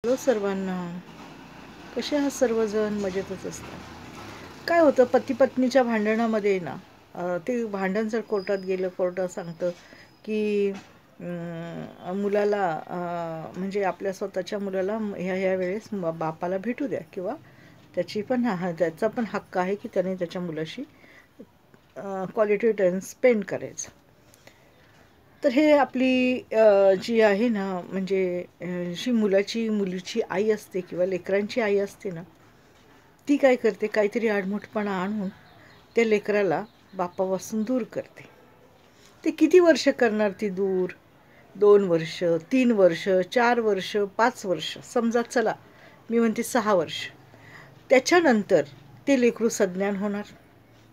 Hello सर्वांना. कसे आहात सर्वजण? मजेतच असतात. काय होतं, पती पत्नीच्या भांडणामध्ये ना, ते भांडण जर कोर्टात गेलं, कोर्टात सांगतं की मुलाला म्हणजे आपल्या स्वतःच्या मुलाला ह्या वेळेस बापाला भेटू द्या, किंवा त्याचा पण हक्क आहे की त्याने त्याच्या मुलाशी क्वालिटी टाईम स्पेंड करायचा. तर हे आपली जी आहे ना, म्हणजे जी मुलीची आई असते किंवा लेकरांची आई असते ना, ती काय करते, काहीतरी आडमुठपणा आणून त्या लेकराला बापापासून दूर करते. ते किती वर्ष करणार ती दूर? 2 वर्ष, 3 वर्ष, 4 वर्ष, 5 वर्ष, समजा चला मी म्हणते 6 वर्ष. त्याच्यानंतर ते लेकरू सज्ञान होणार,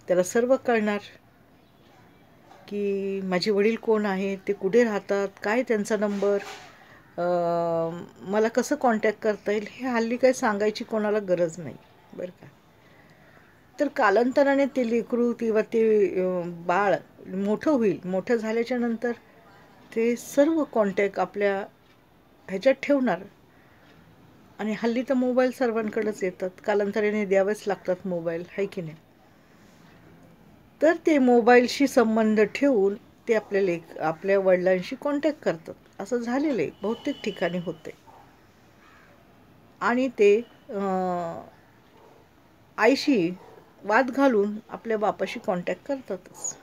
त्याला सर्व कळणार की माझे वडील कोण आहेत, ते कुठे राहतात, काय त्यांचा नंबर, मला कसं कॉन्टॅक्ट करता येईल, हे हल्ली काही सांगायची कोणाला गरज नाही, बरं का. तर कालांतराने ते लेकरू किंवा ते बाळ मोठं होईल. मोठं झाल्याच्या नंतर ते सर्व कॉन्टॅक्ट आपल्या ह्याच्यात ठेवणार. आणि हल्ली तर मोबाईल सर्वांकडेच येतात, कालांतराने द्यावेच लागतात मोबाईल, आहे की नाही. तर ते मोबाईलशी संबंध ठेवून ते आपल्या वडिलांशी कॉन्टॅक्ट करतात. असं झालेलं आहे, बहुतेक ठिकाणी होते. आणि ते आईशी वाद घालून आपल्या बापाशी कॉन्टॅक्ट करतातच.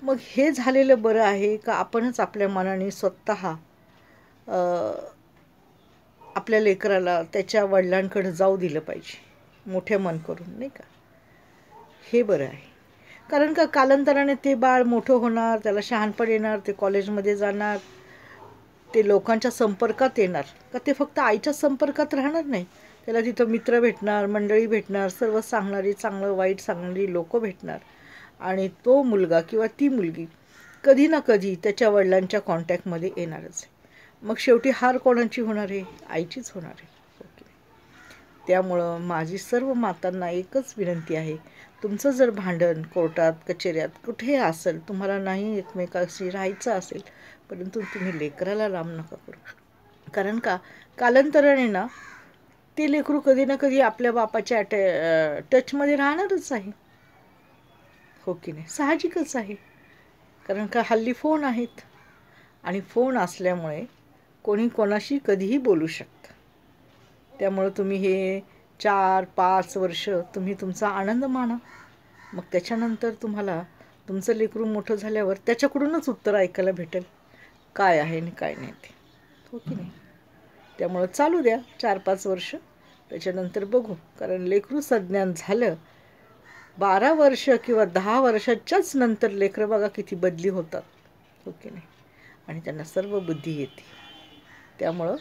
मग हे झालेलं बरं आहे का आपणच आपल्या मनाने स्वतः आपल्या लेकराला त्याच्या वडिलांकडे जाऊ दिलं पाहिजे, मोठे मन करून, नाही का. हे बरं आहे. कारण का कालांतराने ते बाळ मोठं होणार, त्याला शहाणपण येणार, ते कॉलेजमध्ये जाणार, ते लोकांच्या संपर्कात येणार. का ते फक्त आईच्या संपर्कात राहणार नाही, त्याला तिथं मित्र भेटणार, मंडळी भेटणार, सर्व सांगणारी, चांगलं वाईट सांगणारी लोकं भेटणार. आणि तो मुलगा किंवा ती मुलगी कधी ना कधी त्याच्या वडिलांच्या कॉन्टॅक्टमध्ये येणारच आहे. मग शेवटी हार कोणाची होणार आहे? आईचीच होणार आहे. ओके. त्यामुळं माझी सर्व मातांना एकच विनंती आहे, तुमचं जर भांडण कोर्टात, कचेऱ्यात, कुठेही असेल, तुम्हाला नाही एकमेकाशी राहायचं असेल, परंतु तुम्ही लेकराला लांब नका करू. कारण का कालांतराने ना ते लेकरू कधी ना कधी आपल्या बापाच्या टचमध्ये राहणारच आहे. हो की नाही? साहजिकच आहे. कारण का हल्ली फोन आहेत, आणि फोन असल्यामुळे कोणी कोणाशी कधीही बोलू शकतं. त्यामुळं तुम्ही हे 4-5 वर्ष तुम्ही तुमचा आनंद माना. मग त्याच्यानंतर तुम्हाला तुमचं लेकरू मोठं झाल्यावर त्याच्याकडूनच उत्तर ऐकायला भेटेल, काय आहे आणि काय नाही ते. हो की नाही? त्यामुळं चालू द्या 4-5 वर्ष, त्याच्यानंतर बघू. कारण लेकरू सज्ञान झालं, 12 वर्ष किंवा 10 वर्षाच्याच नंतर लेकरं बघा किती बदली होतात. हो की नाही? आणि त्यांना सर्व बुद्धी येते. त्यामुळं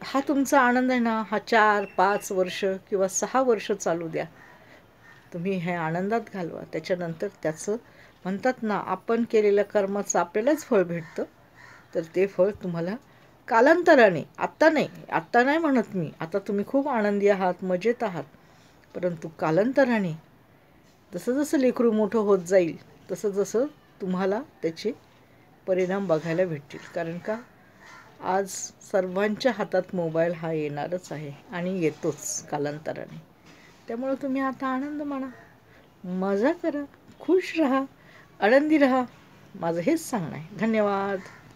हा तुमचा आनंद आहे ना, हा 4-5 वर्ष किंवा 6 वर्ष चालू द्या. तुम्ही हे आनंदात घालवा. त्याच्यानंतर त्याचं म्हणतात ना, आपण केलेल्या कर्माचं आपल्यालाच फळ भेटतं. तर ते फळ तुम्हाला कालांतराने, आत्ता नाही म्हणत मी, आता तुम्ही खूप आनंदी आहात, मजेत आहात, परंतु कालांतराने जसं जसं लेकरू मोठं होत जाईल, तसं जसं तुम्हाला त्याचे परिणाम बघायला भेटतील. कारण का आज सर्वांच्या हातात मोबाईल हा येणारच आहे आणि येतोच कालांतराने. त्यामुळं तुम्ही आता आनंद माना, मजा करा, खुश राहा, आनंदी राहा. माझं हेच सांगणं आहे. धन्यवाद.